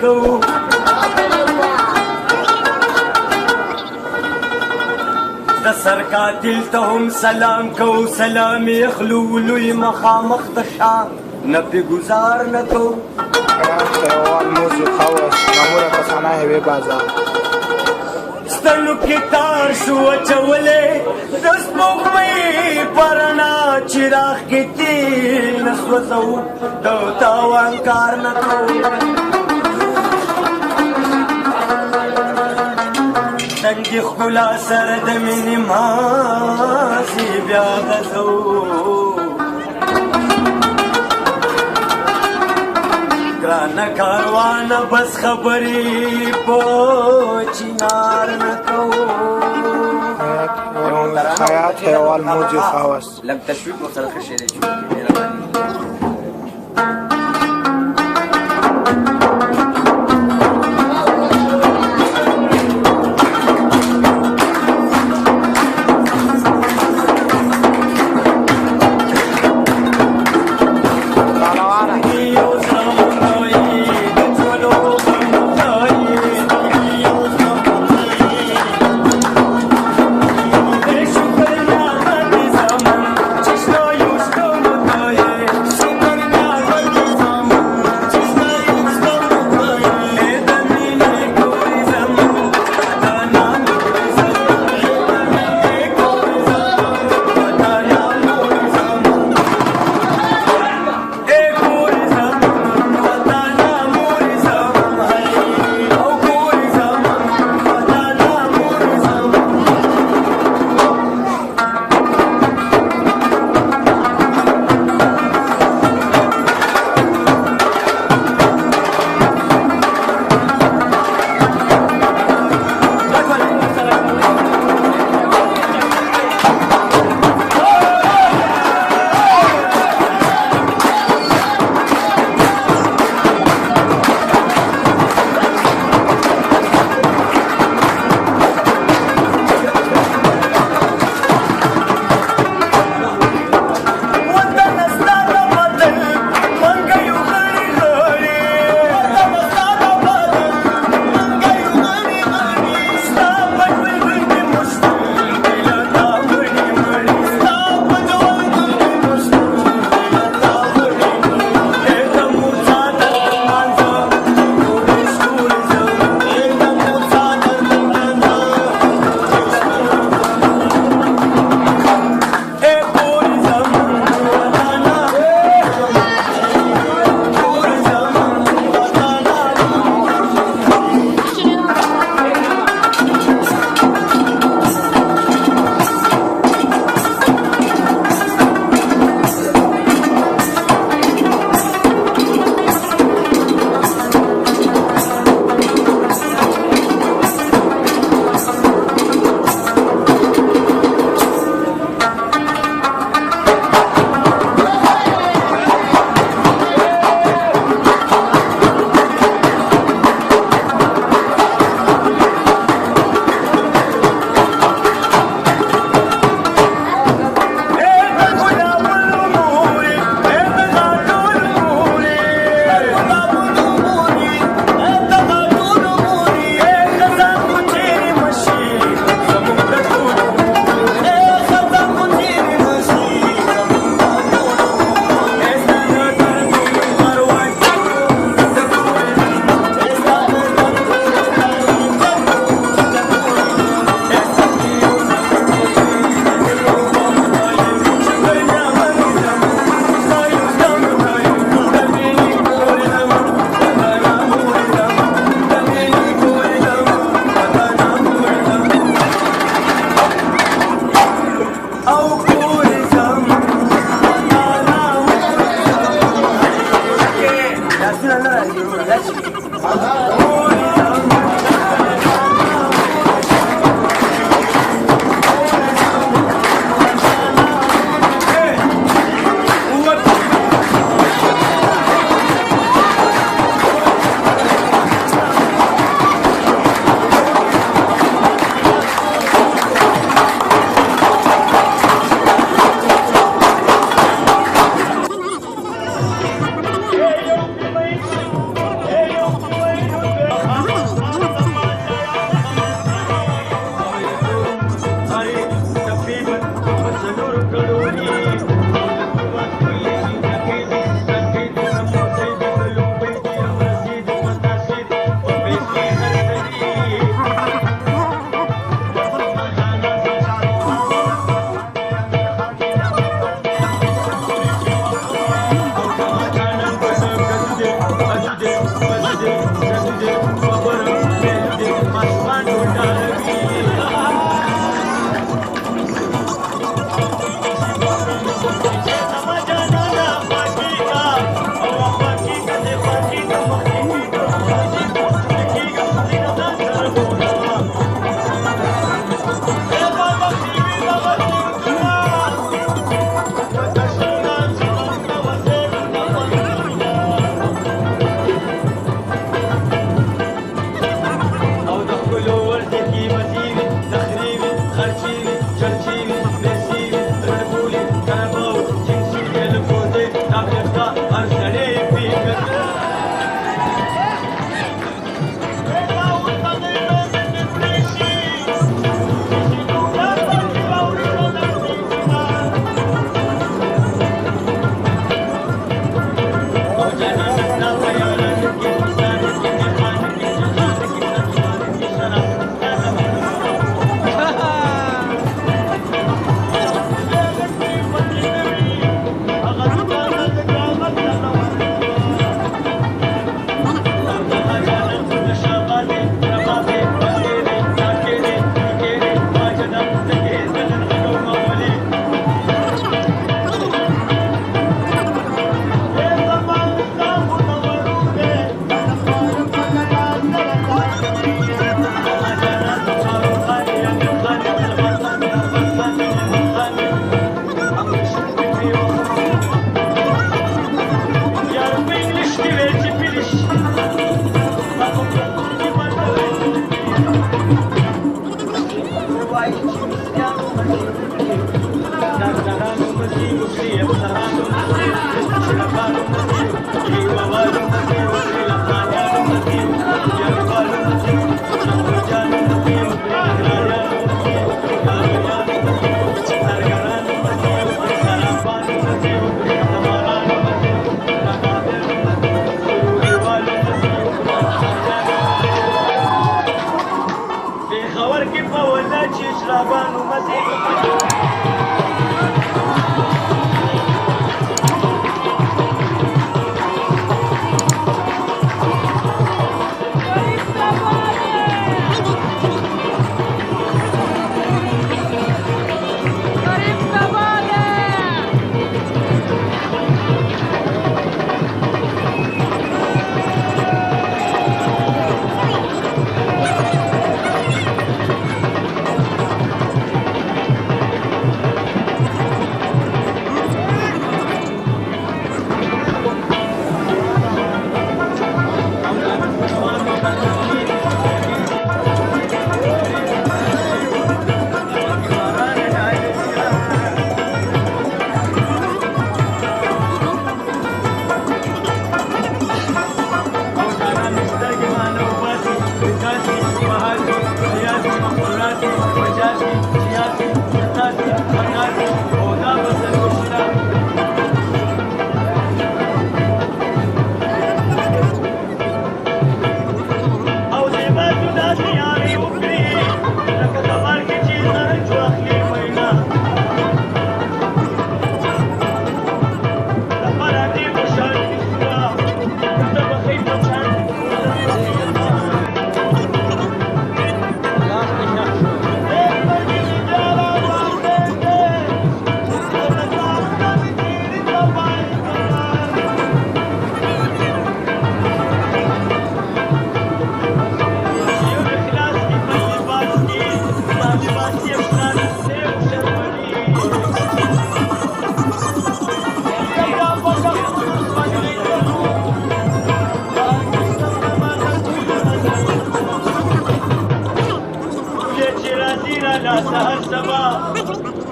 کوو د سر قاتل ته هم سلام کوو سلام یې اخلو لوی مخامخ د شا نه پې ګزار نه کوو سترګو کې تار شو اچولی د سپوږمۍ په رڼا چراغ کې تېل نه سوځوو د تاوان کار نه کوو تنګې ښکلا سره د مینې مازې بیا غځوو ګرانه کاروانه بس خبرې په چنار نه کوو حیات حیوان موجی خواست لږ تشویق ورسره ښه شی دی چې مهرباني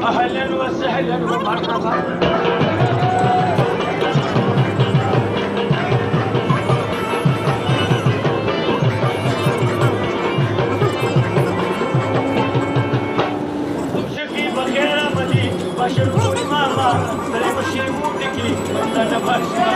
أهلا وسهلا ومرحبا. تمشي بخير أمدي بشركوني ماما سلام الشيء مودكي أنا باشا.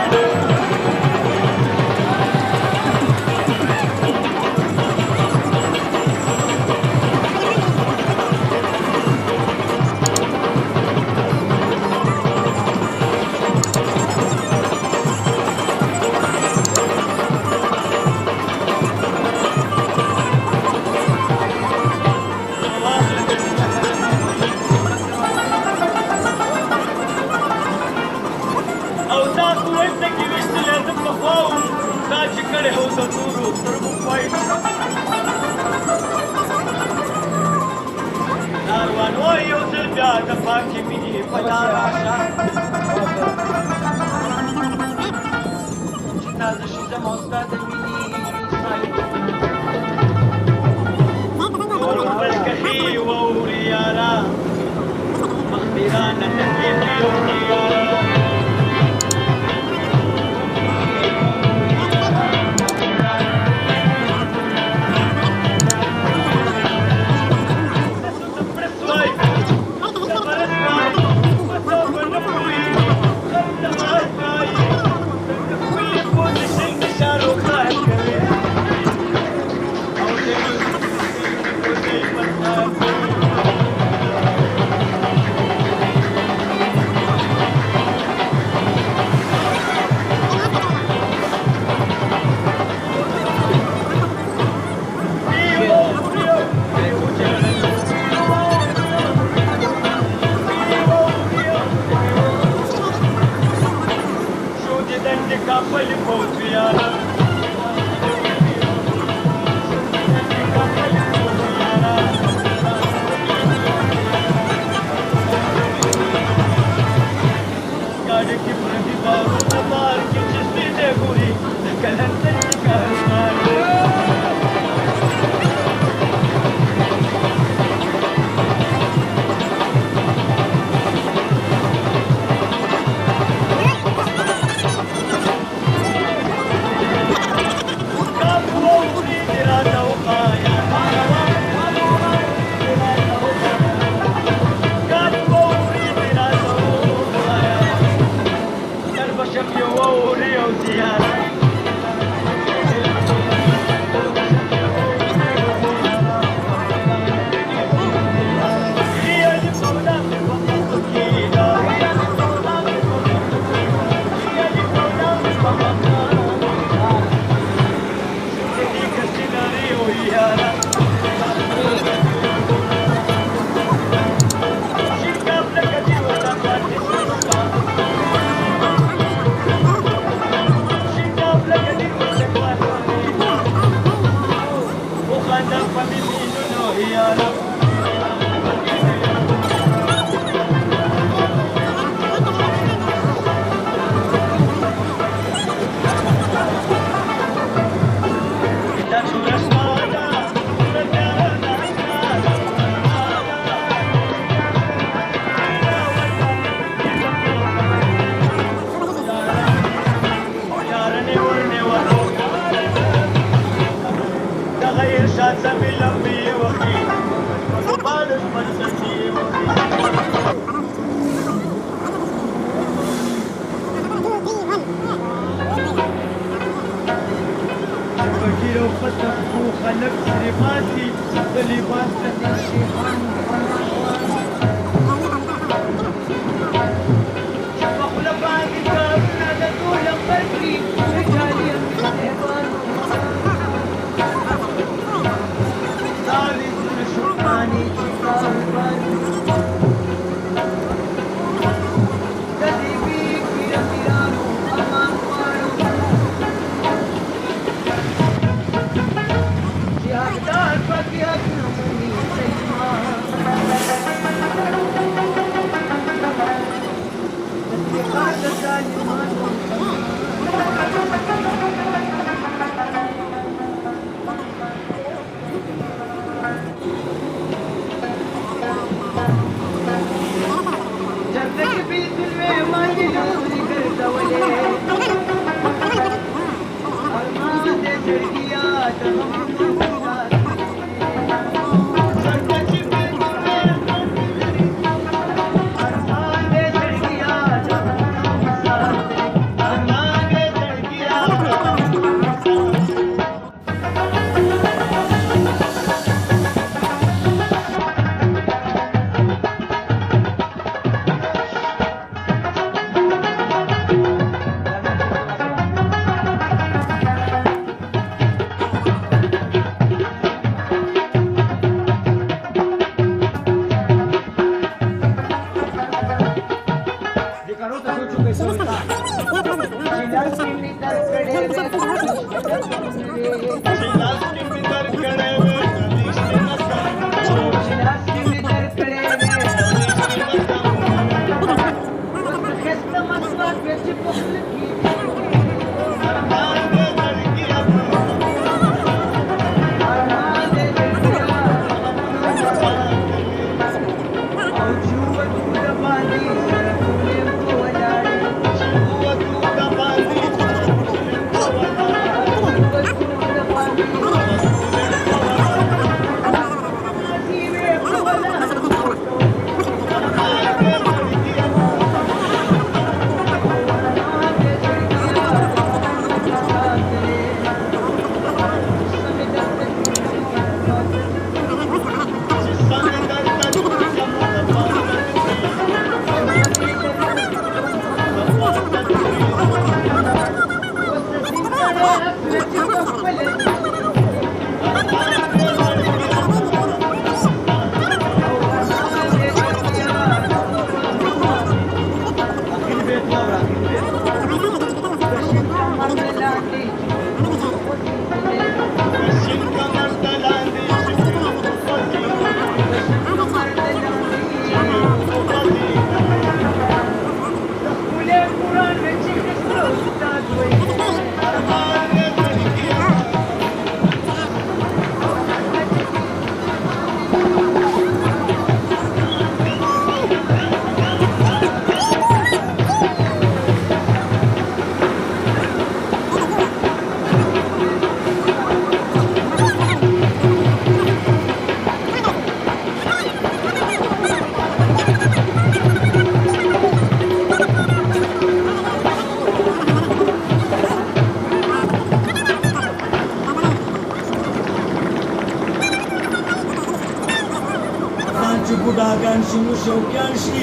بوداگان شي نو شوقیان شي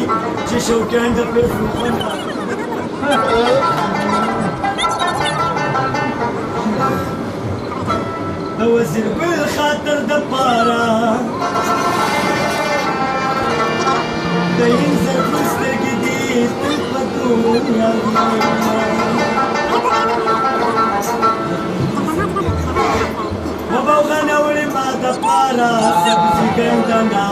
چې شوقیان د پیسو خوند د وزیر ګل خاطر د پاره د انځر سترګې دي تل په دنیا وبو غنولې ما د پاره سبزي ګندنه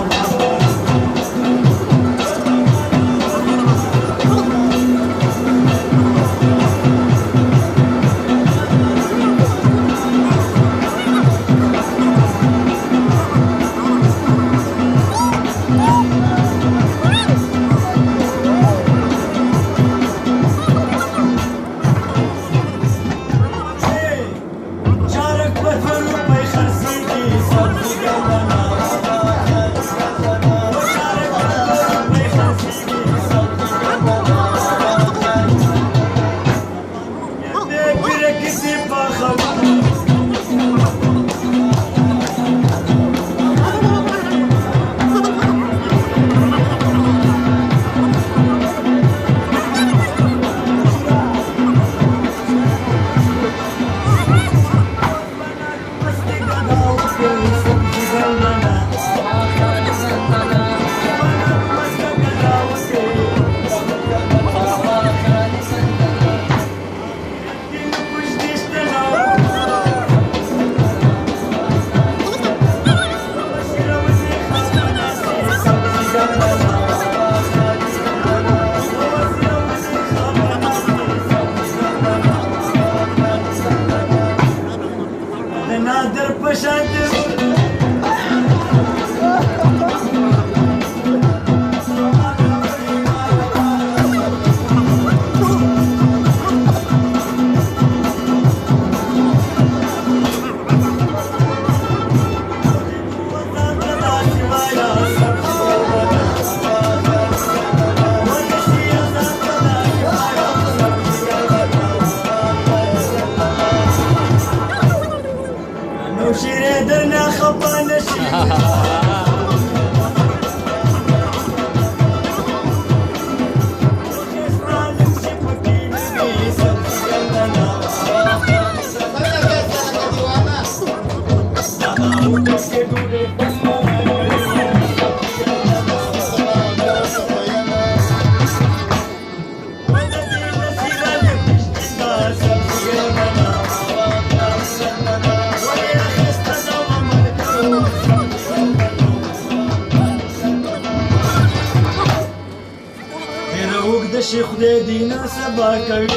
شي خدای دې نه سبا کوي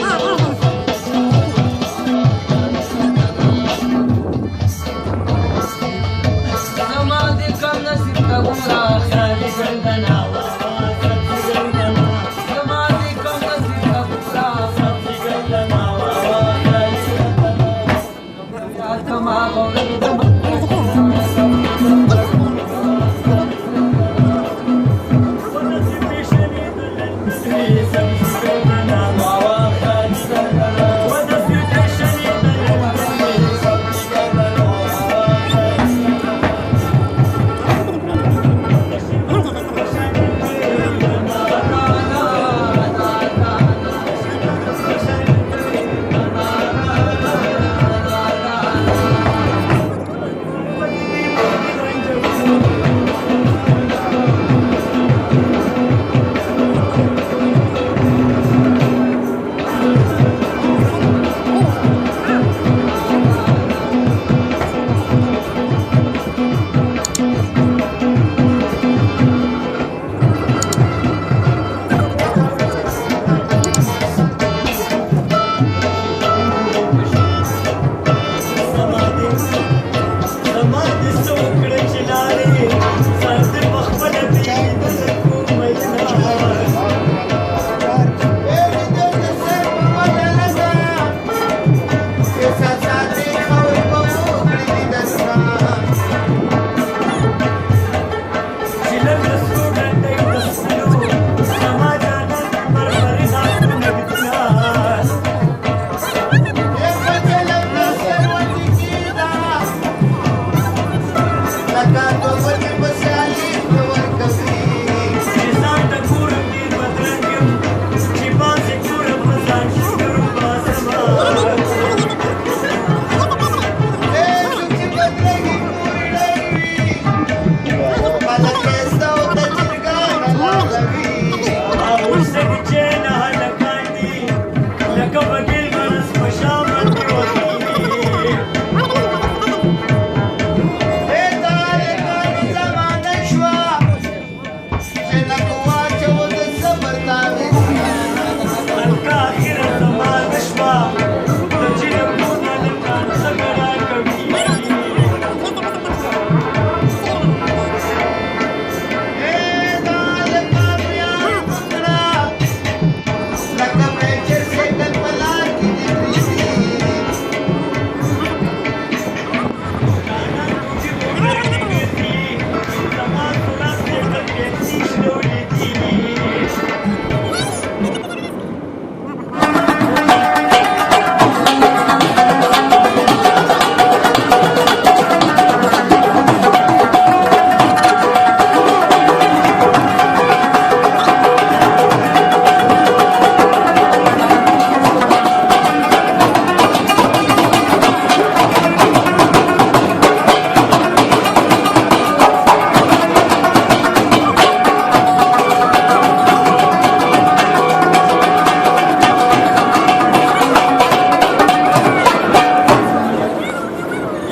زما د کم نصیب ته ګوره ساري ګردنا زما د کم نصیب ته ګوره ساري ګردنا زما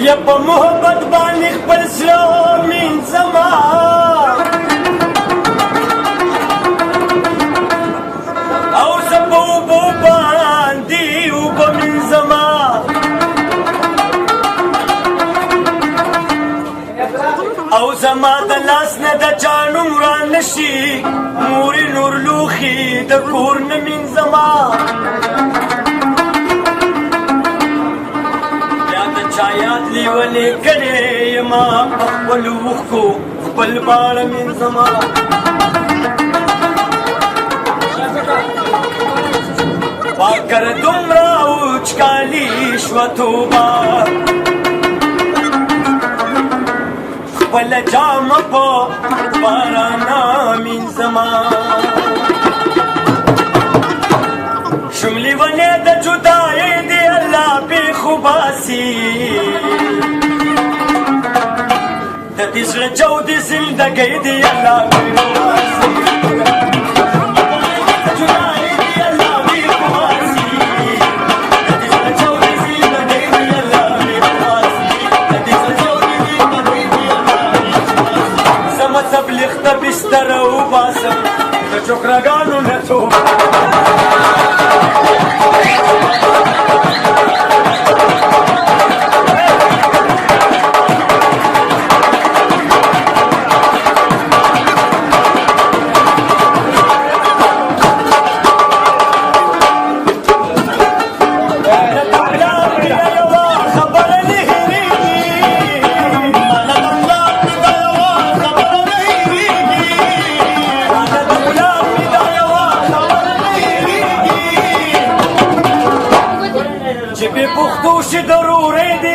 یا په محبت باندې خپل زړه مینځما او زه په اوبو باندې اوبه مینځما او زما د لاس نه د چا نوم رانشي مورې نور لوښي د کور نه مینځما چایات لیولې کړې یما په خپل اوښکو خپل باړه مینځما پاکر دومره وچکالي شوه توبه خپله جامه په بارانه مینځما شوم لیونې د جدایۍ د الله پېښو باسي د دې زړه جو د زندګۍ د الله پېښو باسي بستر وباسم د چوکرګانو نه څوک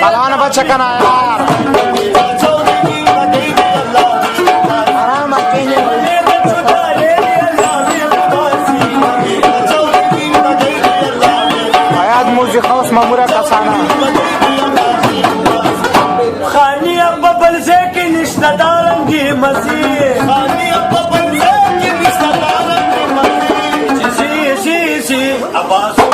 पलान बच्चा का ना यार आराम अकेले आयात मुझे खास मामूरा का साना खानी अब बबल से कि निश्ता दारंगी मसीह खानी अब बबल से कि निश्ता दारंगी मसीह जी आवाज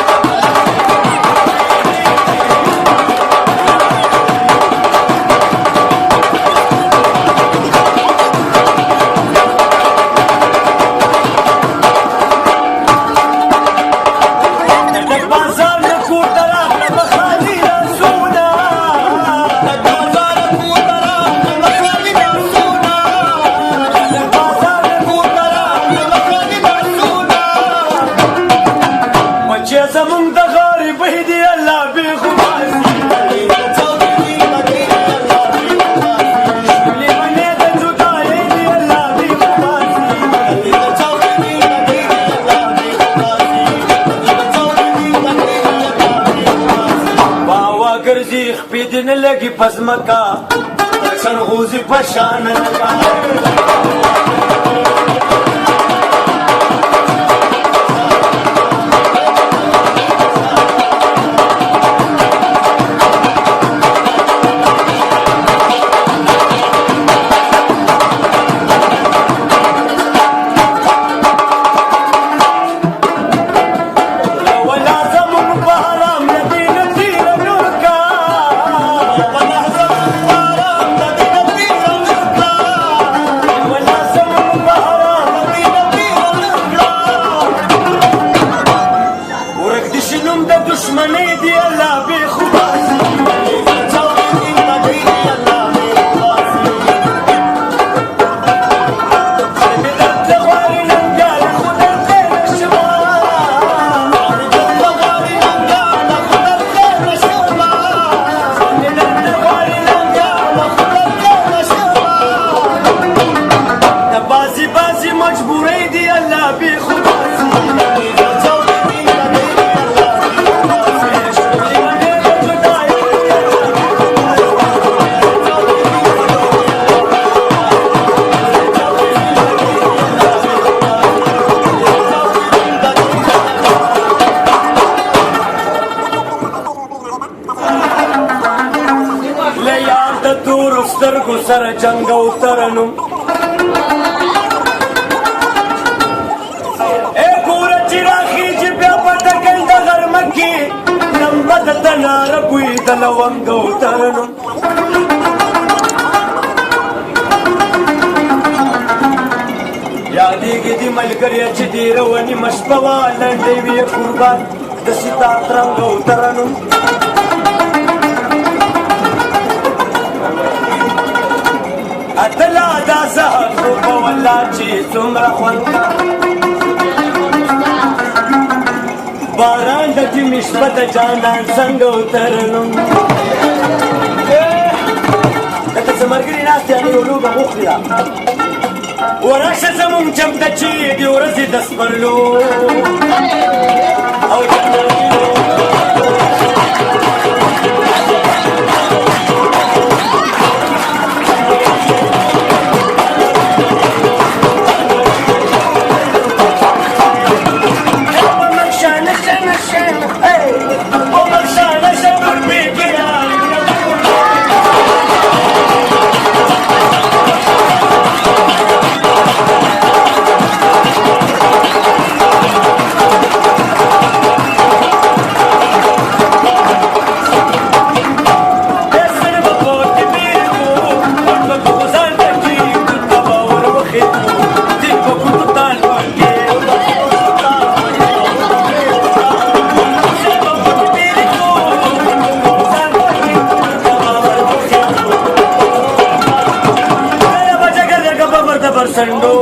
خپیدن لگی پس مکا سن غوزی پشان لگا سر جنگ او ترنم اے پورا چراخی جی بیا پتکل دا غرمکی نمبد تنار بوی دلونگ او ترنم یادیگی دی ملگریا چی دی روانی مشپوا لندیوی قربان دسی تاترنگ او ترنم اتلا دا زهر روپا والله چې څومره خوند کا باران د جمې شپه د جانان څنګه وترنم دلته څه ملګري ناست یعنې یو لوبه وخوري ورشه زمونږ چمته چې د ورځې د سپرلو او سندو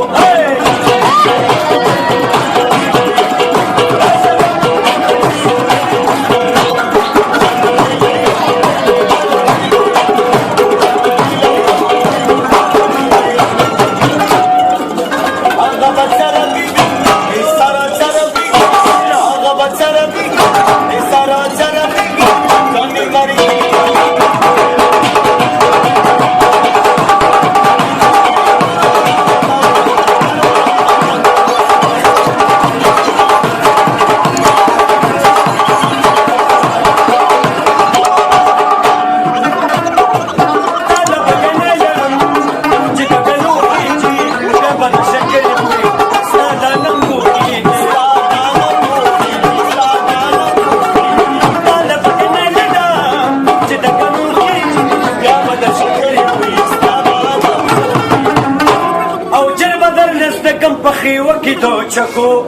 پخی وکی تو چکو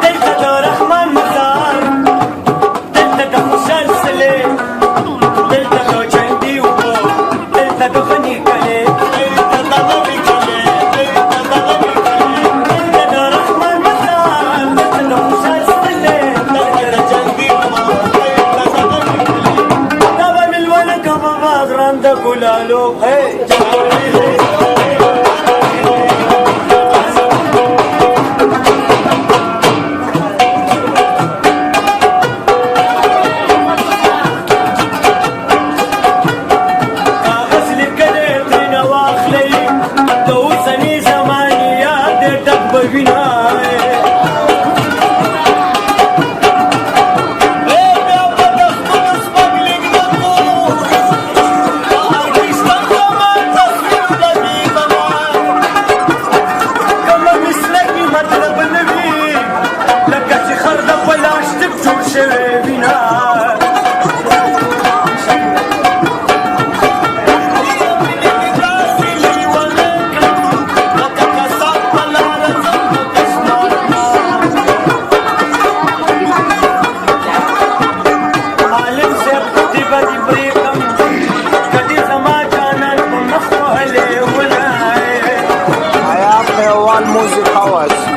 دلتا دو رحمان مزار دلتا دو خوشال سلے دلتا دو چندی وبو دلتا دو غنی کلے دلتا دو غنی کلے دلتا دو غنی کلے دلتا دو رحمان مزار دلتا دو خوشال سلے دلتا دو چندی وبو رند گلالو ہے کاغذ لکلے تین واخلی تو سنی زمانی یاد ڈک ببینا Music hours.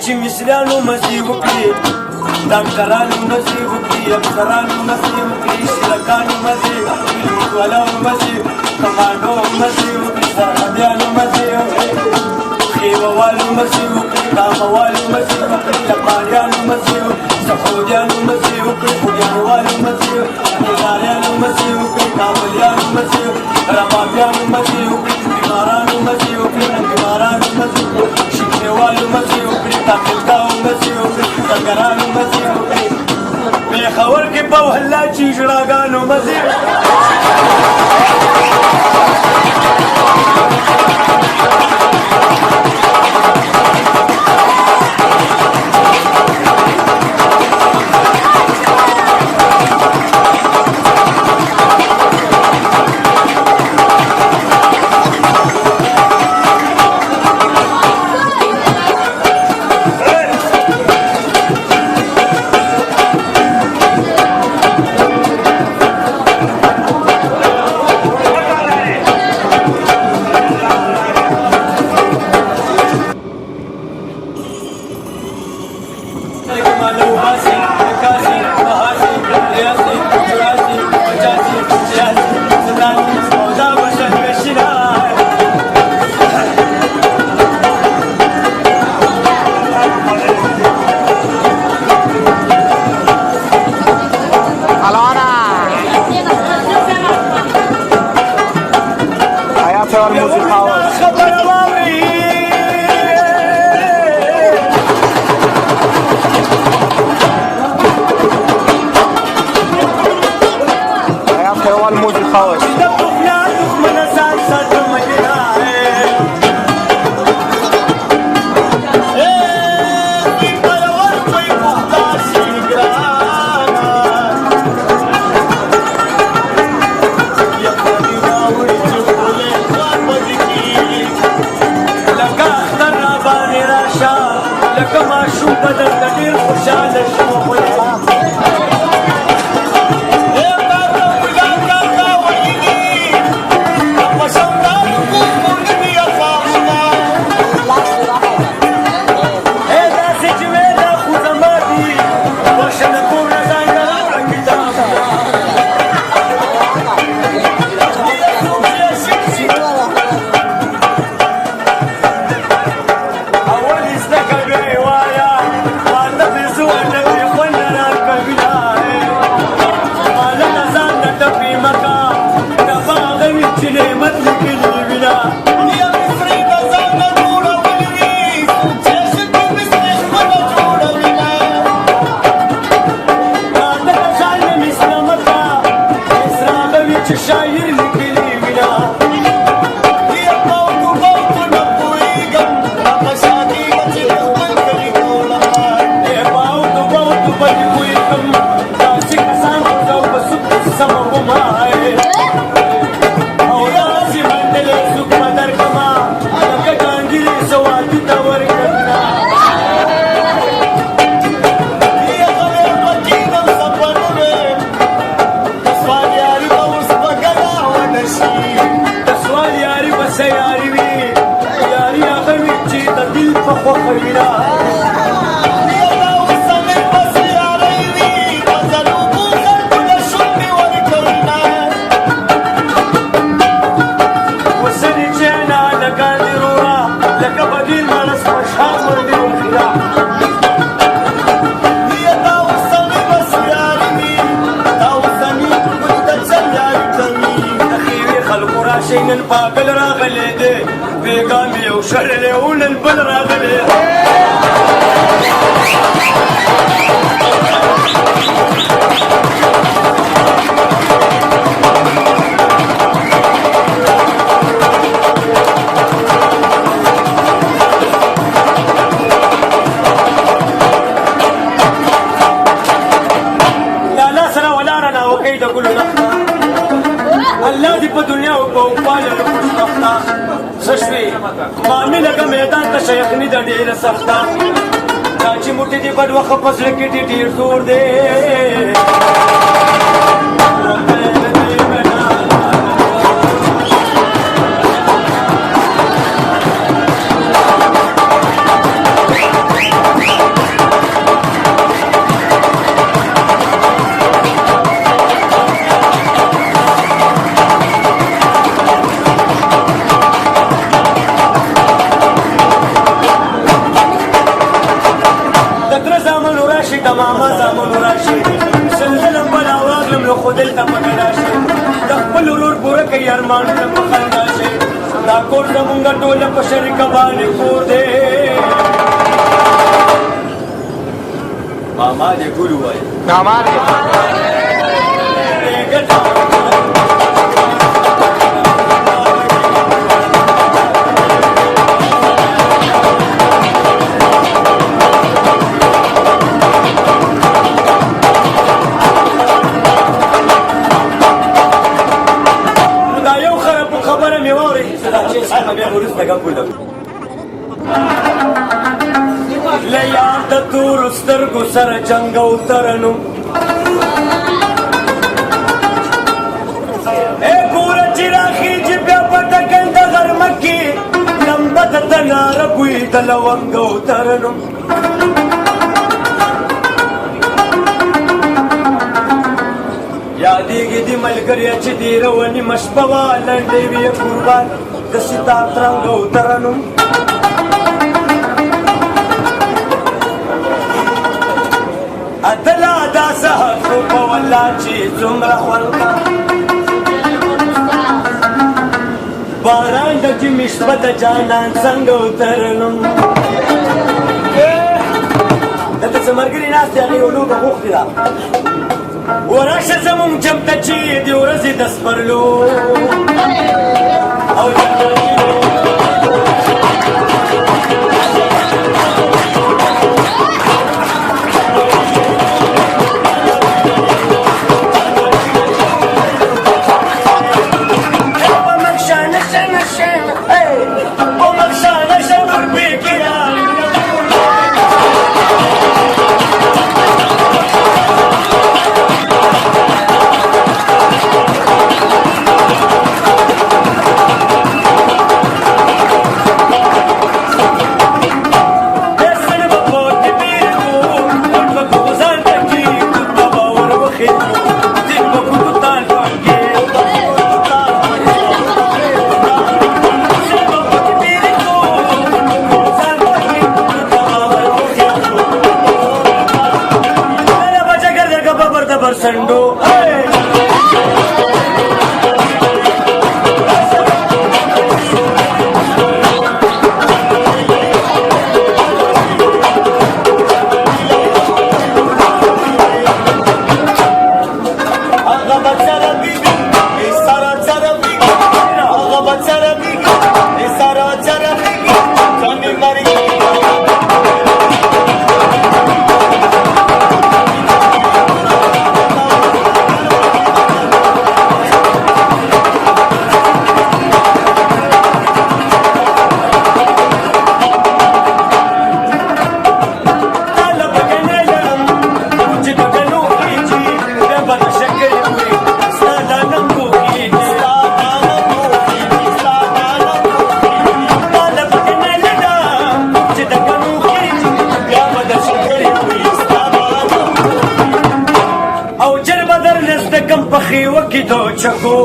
چې مصریانو مزي وکړي ډاکټرانو مزي وکړي افسرانو مزي وکړي شرکانو مزي وکړي لیکوالانو مزي کمانډو مزي وکړي سرحدیانو مزي وکړي خیمهوالو مزي وکړي کامهوالو مزي وکړي لپاریانو مزي وکړي سخوریانو مزي وکړي خوریانوالو مزي وکړي هزاریانو مزي وکړي کابلیانو مزي وکړي ربابیانو مزي وکړي بیمارانو مزي وکړي بیمارانو مزي وکړي شکریوالو مزي وکړي تاقلګاو مزي وکړي ډګرانو مزي وکړي پېښور کې په وهله چې ژړاګانو مزي نن پاگل راغلی دی بیګا مې یو شړلی و نن بل راغلی لالا سره ولاړه نه وکئ د ګلو نخته الله دې په دنیا او په وپاله له خوشبخته څه شوې مامې لکه میدان ته شیخني ده ډېره سخته دا چې موټې دې بد وخت په زړه کې دې ډېر زور دی ماما زامنو راشي سلسلم بلا واغلم نو خو دلته پکې راشي د خپل ورور پوره کوي ارمانونه په خندا شي دا کور زمونږ ټوله په شریکه باندې کور دی ماما دې ګل ووایي ماما دې ليار د تور سترګو سره جنگ او ترنو اے ګور چې راخیږي بیا په ټکنده غرمه کې لمبه د تناره بوی د لونګ او ترنو یادېږي دې ملګريه چې دې رواني مشپه وه لنډې وې قربان د ستار ترنګ او ترنو اتلا دا سهر خو په والله چې څومره خوند کا باران د چې مشپه د جانان څنګه وترنم دلته څه ملګري ناست دي هغې یو لوبه غوښتې ده ورشه زمونږ جمع ته چې د ورځې د سپرلو او Sando, hey! او جر بدر نزدکم پخی وکی دو چکو